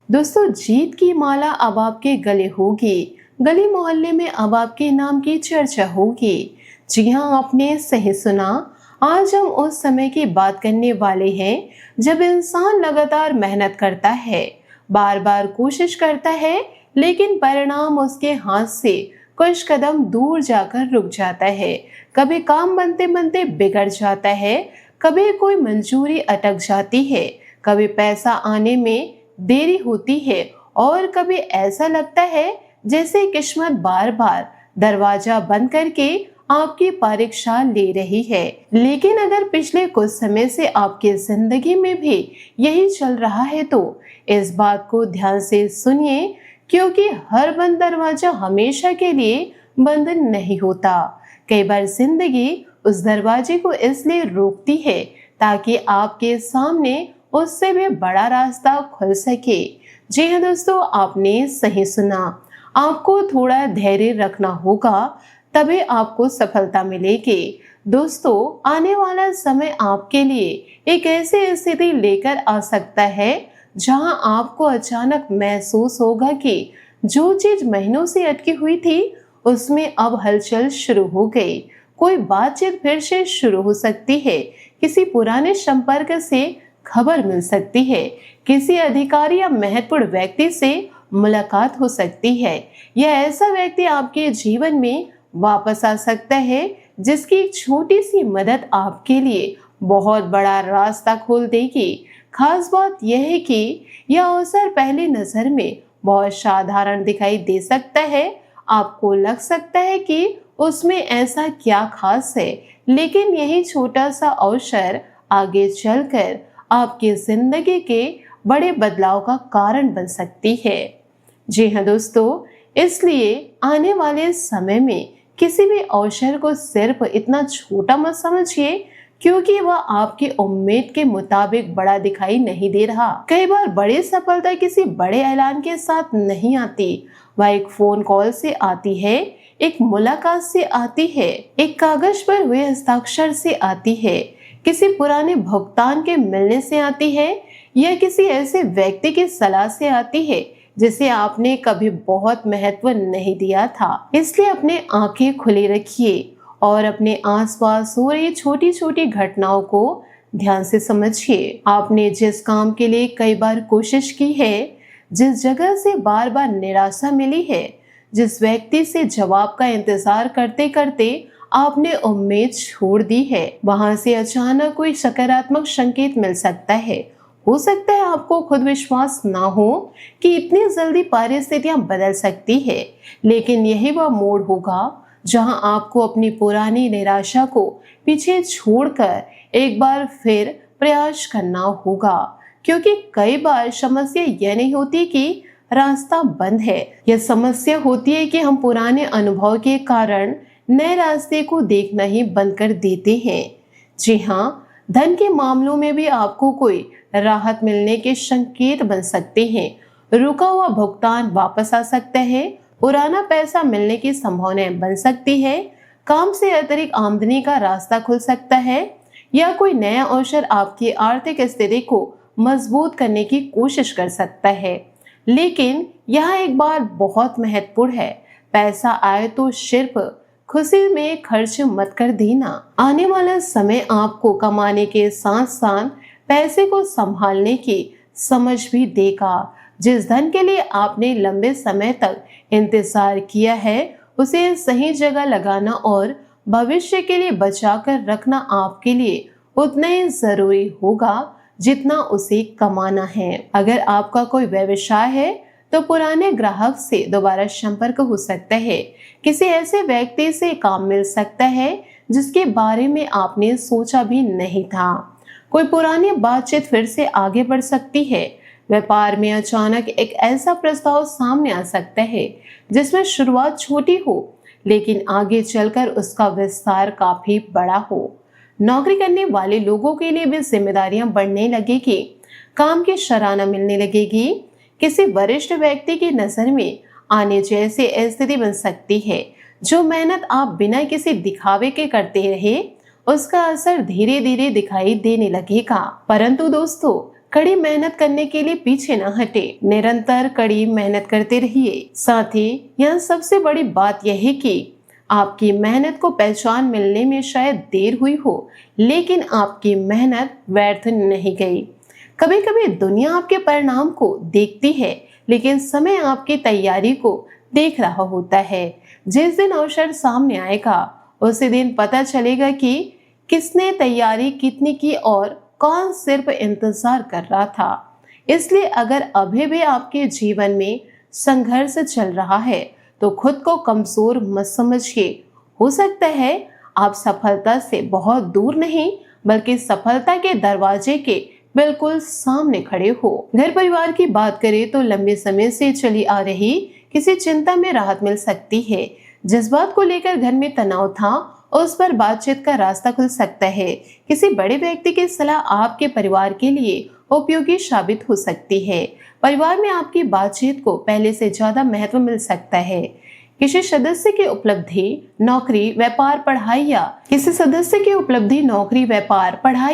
दोस्तों, जीत की माला अब आपके गले होगी। गली मोहल्ले में अब आपके नाम की चर्चा होगी। जी हाँ, आपने सही सुना। आज हम उस समय की बात करने वाले हैं जब इंसान लगातार मेहनत करता है, बार बार कोशिश करता है, लेकिन परिणाम उसके हाथ से कुछ कदम दूर जाकर रुक जाता है। कभी काम बनते बनते बिगड़ जाता है, कभी कोई मंजूरी अटक जाती है, कभी पैसा आने में देरी होती है, और कभी ऐसा लगता है जैसे किस्मत बार बार दरवाजा बंद करके आपकी परीक्षा ले रही है। लेकिन अगर पिछले कुछ समय से आपकी जिंदगी में भी यही चल रहा है तो इस बात को ध्यान से सुनिए, क्योंकि हर बंद दरवाजा हमेशा के लिए बंद नहीं होता। कई बार जिंदगी उस दरवाजे को इसलिए रोकती है ताकि आपके सामने उससे भी बड़ा रास्ता खुल सके। जी हाँ दोस्तों, आपने सही सुना। आपको थोड़ा धैर्य रखना होगा, तभी आपको सफलता मिलेगी। दोस्तों, आने वाला समय आपके लिए एक ऐसी स्थिति लेकर आ सकता है जहां आपको अचानक महसूस होगा कि जो चीज महीनों से अटकी हुई थी उसमें अब हलचल शुरू हो गई। कोई बातचीत फिर से शुरू हो सकती है, किसी पुराने संपर्क से खबर मिल सकती है, किसी अधिकारी या महत्वपूर्ण व्यक्ति से मुलाकात हो सकती है, या ऐसा व्यक्ति आपके जीवन में वापस आ सकता है जिसकी एक छोटी सी मदद आपके लिए बहुत बड़ा रास्ता खोल देगी। खास बात यह है कि यह अवसर पहली नजर में बहुत साधारण दिखाई दे सकता है। आपको लग सकता है कि उसमें ऐसा क्या खास है, लेकिन यही छोटा सा अवसर आगे चलकर आपकी जिंदगी के बड़े बदलाव का कारण बन सकती है। जी हाँ दोस्तों, इसलिए आने वाले समय में किसी भी अवसर को सिर्फ इतना छोटा मत समझिए क्योंकि वह आपकी उम्मीद के मुताबिक बड़ा दिखाई नहीं दे रहा। कई बार बड़ी सफलता किसी बड़े ऐलान के साथ नहीं आती, वह एक फोन कॉल से आती है, एक मुलाकात से आती है, एक कागज पर हुए हस्ताक्षर से आती है, किसी पुराने भुगतान के मिलने से आती है, या किसी ऐसे व्यक्ति की सलाह से आती है जिसे आपने कभी बहुत महत्व नहीं दिया था। इसलिए अपने आंखें खुली रखिए और अपने आसपास हो रही छोटी छोटी घटनाओं को ध्यान से समझिए। आपने जिस काम के लिए कई बार कोशिश की है, जिस जगह से बार बार निराशा मिली है, जिस व्यक्ति से जवाब का इंतजार करते करते आपने उम्मीद छोड़ दी है, वहां से अचानक कोई सकारात्मक संकेत मिल सकता है। हो सकता है आपको खुद विश्वास ना हो कि इतनी जल्दी परिस्थितियां बदल सकती है, लेकिन यही वह मोड़ होगा जहां आपको अपनी पुरानी निराशा को पीछे छोड़कर एक बार फिर प्रयास करना होगा। क्योंकि कई बार समस्या यह नहीं होती कि रास्ता बंद है, यह समस्या होती है कि हम पुराने अनुभव के कारण नए रास्ते को देखना ही बंद कर देते हैं। जी हाँ, धन के मामलों में भी आपको कोई राहत मिलने के संकेत बन सकते हैं। रुका हुआ भुगतान वापस आ सकता है, पुराना पैसा मिलने की संभावनाएं बन सकती है, काम से अतिरिक्त आमदनी का रास्ता खुल सकता है, या कोई नया अवसर आपकी आर्थिक स्थिति को मजबूत करने की कोशिश कर सकता है। लेकिन यहाँ एक बात बहुत महत्वपूर्ण है, पैसा आए तो सिर्फ खुशी में खर्च मत कर देना। आने वाला समय आपको कमाने के साथ साथ पैसे को संभालने की समझ भी देगा। जिस धन के लिए आपने लंबे समय तक इंतजार किया है, उसे सही जगह लगाना और भविष्य के लिए बचा कर रखना आपके लिए उतना ही जरूरी होगा जितना उसे कमाना है। अगर आपका कोई व्यवसाय है तो पुराने ग्राहक से दोबारा संपर्क हो सकता है, किसी ऐसे व्यक्ति से काम मिल सकता है जिसके बारे में आपने सोचा भी नहीं था। कोई पुरानी बातचीत फिर से आगे बढ़ सकती है। व्यापार में अचानक एक ऐसा प्रस्ताव सामने आ सकता है जिसमें शुरुआत छोटी हो लेकिन आगे चलकर उसका विस्तार काफी बड़ा हो। नौकरी करने वाले लोगों के लिए भी जिम्मेदारियां बढ़ने लगेगी, काम की सराहना मिलने लगेगी, किसी वरिष्ठ व्यक्ति की नजर में आने जैसी स्थिति बन सकती है। जो मेहनत आप बिना किसी दिखावे के करते रहे, उसका असर धीरे धीरे दिखाई देने लगेगा। परंतु दोस्तों, कड़ी मेहनत करने के लिए पीछे न हटे, निरंतर कड़ी मेहनत करते रहिए। साथ ही यहाँ सबसे बड़ी बात यह है कि आपकी मेहनत को पहचान मिलने में शायद देर हुई हो, लेकिन आपकी मेहनत व्यर्थ नहीं गई। कभी कभी दुनिया आपके परिणाम को देखती है, लेकिन समय आपकी तैयारी को देख रहा होता है। जिस दिन अवसर सामने आएगा, उसी दिन पता चलेगा कि किसने तैयारी कितनी की और कौन सिर्फ इंतजार कर रहा था। इसलिए अगर अभी भी आपके जीवन में संघर्ष चल रहा है, तो खुद को कमजोर मत समझिए। हो सकता है आप सफलता से बहुत दूर नहीं, बल्कि सफलता के दरवाजे के बिल्कुल सामने खड़े हो। घर परिवार की बात करें तो लंबे समय से चली आ रही किसी चिंता में राहत मिल सकती है। जिस बात को लेकर घर में तनाव था, उस पर बातचीत का रास्ता खुल सकता है। किसी बड़े व्यक्ति की सलाह आपके परिवार के लिए उपयोगी साबित हो सकती है। परिवार में आपकी बातचीत को पहले से ज्यादा महत्व मिल सकता है। किसी सदस्य की उपलब्धि, नौकरी, व्यापार, पढ़ाई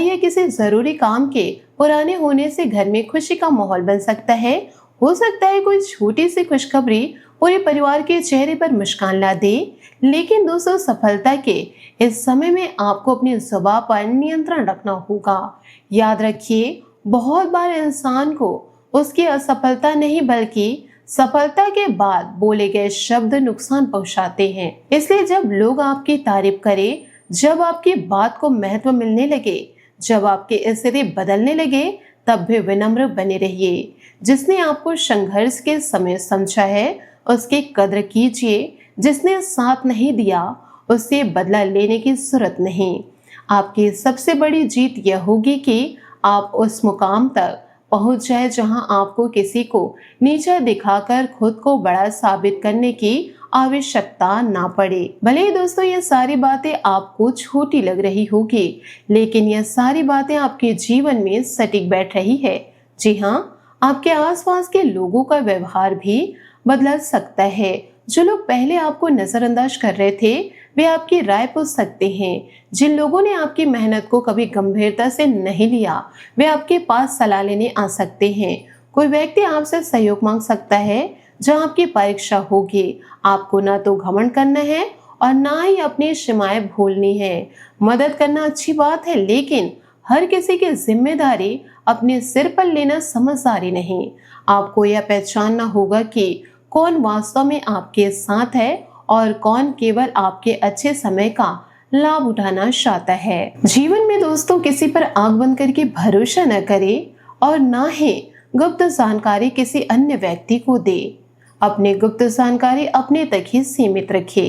या किसी जरूरी काम के पुराने होने से घर में खुशी का माहौल बन सकता है। हो सकता है कोई छोटी सी खुशखबरी पूरे परिवार के चेहरे पर मुस्कान ला दे। लेकिन दोस्तों, सफलता के इस समय में आपको अपनी जुबान पर नियंत्रण रखना होगा। याद रखिए, बहुत बार इंसान को उसकी असफलता नहीं, बल्कि सफलता के बाद बोले गए शब्द नुकसान पहुंचाते हैं। इसलिए जब लोग आपकी तारीफ करें, जब आपकी बात को महत्व मिलने लगे, जब आपकी स्थिति बदलने लगे, तब भी विनम्र बने रहिए। जिसने आपको संघर्ष के समय समझा है, उसकी कद्र कीजिए। जिसने साथ नहीं दिया, उससे बदला लेने की जरूरत नहीं। आपकी सबसे बड़ी जीत यह होगी कि आप उस मुकाम तक पहुंच जाए जहां आपको किसी को नीचा दिखाकर खुद को बड़ा साबित करने की आवश्यकता ना पड़े। भले ही दोस्तों ये सारी बातें आपको छोटी लग रही होगी, लेकिन यह सारी बातें आपके जीवन में सटीक बैठ रही है। जी हाँ, आपके आसपास के लोगों का व्यवहार भी बदल सकता है। जो लोग पहले आपको नजरअंदाज कर रहे थे, वे आपकी राय पूछ सकते हैं। जिन लोगों ने आपकी मेहनत को कभी गंभीरता से नहीं लिया, वे आपके पास सलाह लेने आ सकते हैं। कोई व्यक्ति आपसे सहयोग मांग सकता है जहां आपकी परीक्षा होगी। आपको ना तो घमंड करना है और ना ही अपनी सीमाएं भूलनी है। मदद करना अच्छी बात है, लेकिन हर किसी की जिम्मेदारी अपने सिर पर लेना समझदारी नहीं। आपको यह पहचानना होगा कि कौन वास्तव में आपके साथ है और कौन केवल आपके अच्छे समय का लाभ उठाना चाहता है। जीवन में दोस्तों, किसी पर आंख बंद करके भरोसा न करे और ना ही गुप्त जानकारी किसी अन्य व्यक्ति को दे। अपनी गुप्त जानकारी अपने तक ही सीमित रखे।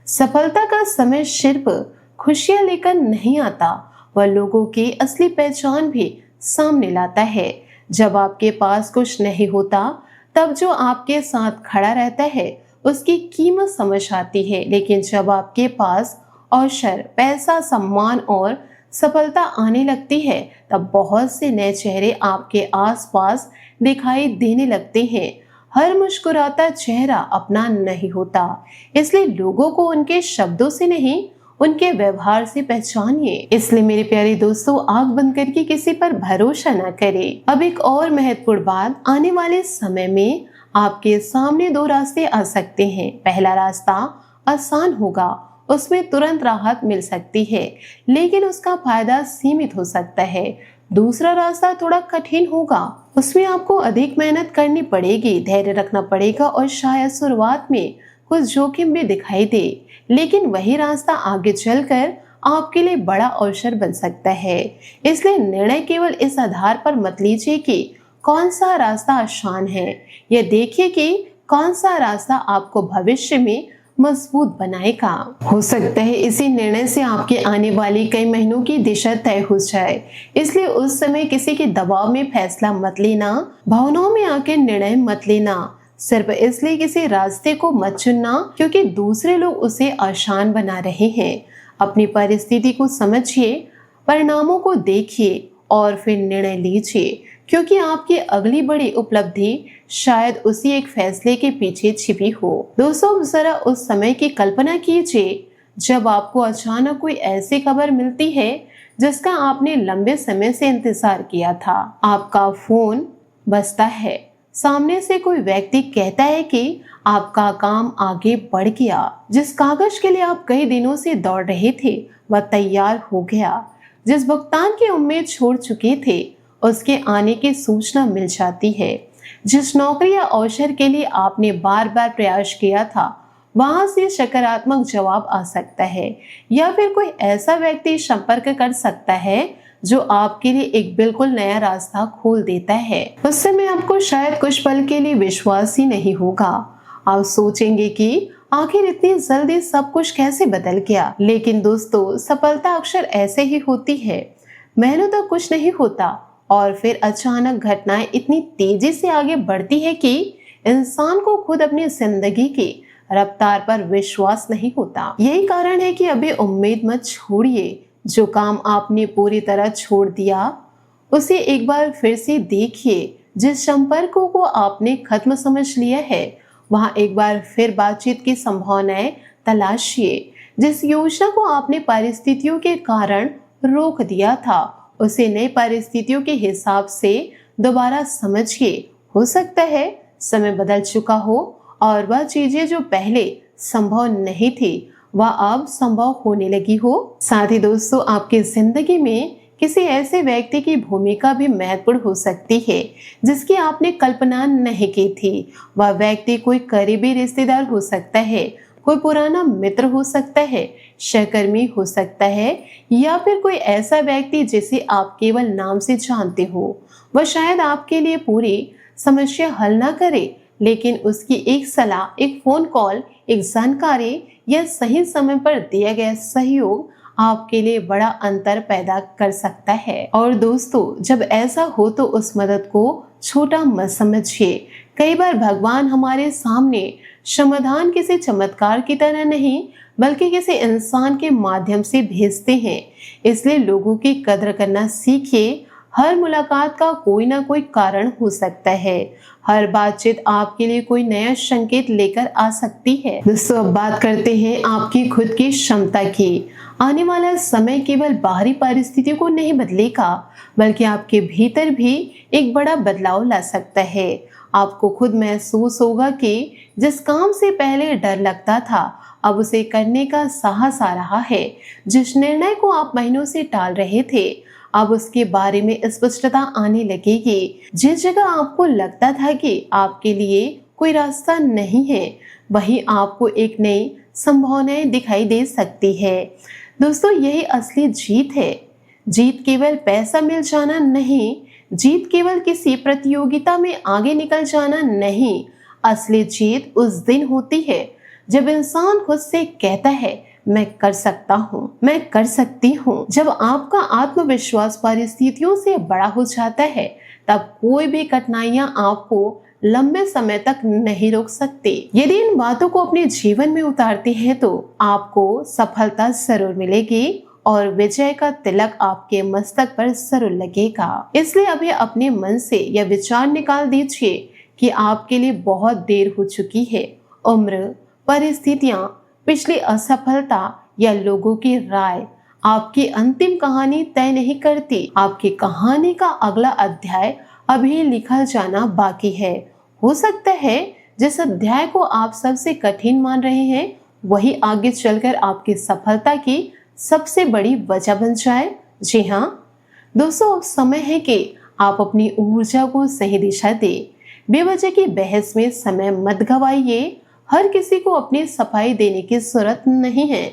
सफलता का समय सिर्फ खुशियां लेकर नहीं आता, वह लोगों की असली पहचान भी सामने लाता है। जब आपके पास कुछ नहीं होता, तब जो आपके साथ खड़ा रहता है उसकी कीमत समझ आती है। लेकिन जब आपके पास अवसर, पैसा, सम्मान और सफलता आने लगती है, तब बहुत से नए चेहरे आपके आसपास दिखाई देने लगते हैं। हर मुस्कुराता चेहरा अपना नहीं होता, इसलिए लोगों को उनके शब्दों से नहीं, उनके व्यवहार से पहचानिए। इसलिए मेरे प्यारे दोस्तों, आंख बंद करके किसी पर भरोसा न करें। अब एक और महत्वपूर्ण बात, आने वाले समय में आपके सामने दो रास्ते आ सकते हैं। पहला रास्ता आसान होगा, उसमें तुरंत राहत मिल सकती है, लेकिन उसका फायदा सीमित हो सकता है। दूसरा रास्ता थोड़ा कठिन होगा, उसमें आपको अधिक मेहनत करनी पड़ेगी, धैर्य रखना पड़ेगा और शायद शुरुआत में कुछ जोखिम भी दिखाई दे, लेकिन वही रास्ता आगे चलकर आपके लिए बड़ा अवसर बन सकता है। इसलिए निर्णय केवल इस आधार पर मत लीजिए कि कौन सा रास्ता आसान है, यह देखिए कि कौन सा रास्ता आपको भविष्य में मजबूत बनाएगा। हो सकता है इसी निर्णय से आपके आने वाली कई महीनों की दिशा तय हो जाए। इसलिए उस समय किसी के दबाव में फैसला मत लेना, भावनाओं में आके निर्णय मत लेना। सिर्फ इसलिए किसी रास्ते को मत चुनना क्योंकि दूसरे लोग उसे आसान बना रहे हैं। अपनी परिस्थिति को समझिए, परिणामों को देखिए और फिर निर्णय लीजिए, क्योंकि आपकी अगली बड़ी उपलब्धि शायद उसी एक फैसले के पीछे छिपी हो। दोस्तों, जरा उस समय की कल्पना कीजिए जब आपको अचानक कोई ऐसी खबर मिलती है जिसका आपने लंबे समय से इंतजार किया था। आपका फोन बजता है, सामने से कोई व्यक्ति कहता है कि आपका काम आगे बढ़ गया। जिस कागज के लिए आप कई दिनों से दौड़ रहे थे वह तैयार हो गया। जिस भुगतान की उम्मीद छोड़ चुके थे उसके आने की सूचना मिल जाती है। जिस नौकरी या अवसर के लिए आपने बार बार प्रयास किया था वहां से सकारात्मक जवाब आ सकता है, या फिर कोई ऐसा व्यक्ति संपर्क कर सकता है जो आपके लिए एक बिल्कुल नया रास्ता खोल देता है। उस समय आपको शायद कुछ पल के लिए विश्वास ही नहीं होगा। आप सोचेंगे कि आखिर इतनी जल्दी सब कुछ कैसे बदल गया। लेकिन दोस्तों, सफलता अक्सर ऐसे ही होती है। मेहनत तो कुछ नहीं होता और फिर अचानक घटनाएं इतनी तेजी से आगे बढ़ती है कि इंसान को खुद अपनी जिंदगी की रफ्तार पर विश्वास नहीं होता। यही कारण है कि अभी उम्मीद मत छोड़िए। जो काम आपने पूरी तरह छोड़ दिया उसे एक बार फिर से देखिए। जिस संपर्कों को आपने खत्म समझ लिया है वहां एक बार फिर बातचीत की संभावनाएं तलाशिए। जिस योजना को आपने परिस्थितियों के कारण रोक दिया था उसे नई परिस्थितियों के हिसाब से दोबारा समझिए। हो सकता है समय बदल चुका हो और वह चीजें जो पहले संभव नहीं थी वह अब संभव होने लगी हो। साथ ही दोस्तों, आपकी जिंदगी में किसी ऐसे व्यक्ति की भूमिका भी महत्वपूर्ण हो सकती है जिसकी आपने कल्पना नहीं की थी। वह व्यक्ति कोई करीबी रिश्तेदार हो सकता है, कोई पुराना मित्र हो सकता है, सहकर्मी हो सकता है, या फिर कोई ऐसा व्यक्ति जिसे आप केवल नाम से जानते हो। वह शायद आपके लिए पूरी समस्या हल ना करे, लेकिन उसकी एक सलाह, एक फोन कॉल, एक जानकारी या सही समय पर दिया गया सहयोग आपके लिए बड़ा अंतर पैदा कर सकता है। और दोस्तों, जब ऐसा हो तो उस मदद को छोटा मत समझिए। कई बार भगवान हमारे सामने समाधान किसी चमत्कार की तरह नहीं बल्कि किसी इंसान के माध्यम से भेजते हैं। इसलिए लोगों की कदर करना सीखिए। हर मुलाकात का कोई ना कोई कारण हो सकता है। हर बातचीत आपके लिए कोई नया संकेत लेकर आ सकती है। दोस्तों, अब बात करते हैं आपकी खुद की क्षमता की। आने वाला समय केवल बाहरी परिस्थितियों को नहीं बदलेगा बल्कि आपके भीतर भी एक बड़ा बदलाव ला सकता है। आपको खुद महसूस होगा कि जिस काम से पहले डर लगता था अब उसे करने का साहस आ रहा है। जिस निर्णय को आप महीनों से टाल रहे थे अब उसके बारे में स्पष्टता आने लगेगी। जिस जगह आपको लगता था कि आपके लिए कोई रास्ता नहीं है वहीं आपको एक नई संभावनाएं दिखाई दे सकती है। दोस्तों, यही असली जीत है। जीत केवल पैसा मिल जाना नहीं, जीत केवल किसी प्रतियोगिता में आगे निकल जाना नहीं। असली जीत उस दिन होती है जब इंसान खुद से कहता है मैं कर सकता हूँ, मैं कर सकती हूँ। जब आपका आत्मविश्वास परिस्थितियों से बड़ा हो जाता है तब कोई भी कठिनाइयां आपको लंबे समय तक नहीं रोक सकती। यदि इन बातों को अपने जीवन में उतारते हैं तो आपको सफलता जरूर मिलेगी और विजय का तिलक आपके मस्तक पर जरूर लगेगा। इसलिए अभी अपने मन से यह विचार निकाल दीजिए कि आपके लिए बहुत देर हो चुकी है। उम्र, परिस्थितियां, पिछली असफलता या लोगों की राय आपकी अंतिम कहानी तय नहीं करती। आपकी कहानी का अगला अध्याय अभी लिखा जाना बाकी है। हो सकता है जिस अध्याय को आप सबसे कठिन मान रहे हैं वही आगे चलकर आपकी सफलता की सबसे बड़ी वजह बन जाए। जी हाँ दोस्तों, अब समय है कि आप अपनी ऊर्जा को सही दिशा दें। बेवजह की बहस में समय मत गवाइए। हर किसी को अपनी सफाई देने की जरूरत नहीं है।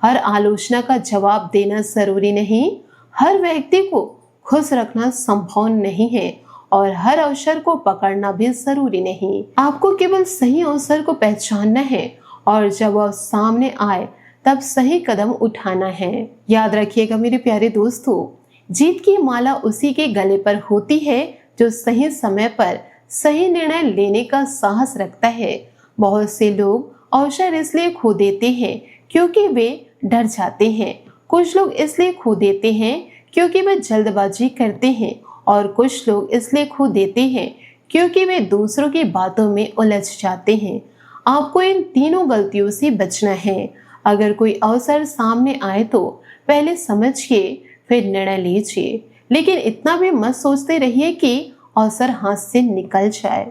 हर आलोचना का जवाब देना जरूरी नहीं। हर व्यक्ति को खुश रखना संभव नहीं है और हर अवसर को पकड़ना भी जरूरी नहीं। आपको केवल सही अवसर को पहचानना है और जब वह सामने आए तब सही कदम उठाना है। याद रखिएगा मेरे प्यारे दोस्तों, जीत की माला उसी के गले पर होती है जो सही समय पर सही निर्णय लेने का साहस रखता है। बहुत से लोग अवसर इसलिए खो देते हैं क्योंकि वे डर जाते हैं। कुछ लोग इसलिए खो देते हैं क्योंकि वे जल्दबाजी करते हैं और कुछ लोग इसलिए खो देते हैं क्योंकि वे दूसरों की बातों में उलझ जाते हैं। आपको इन तीनों गलतियों से बचना है। अगर कोई अवसर सामने आए तो पहले समझिए, फिर निर्णय लीजिए, लेकिन इतना भी मत सोचते रहिए कि अवसर हाथ से निकल जाए।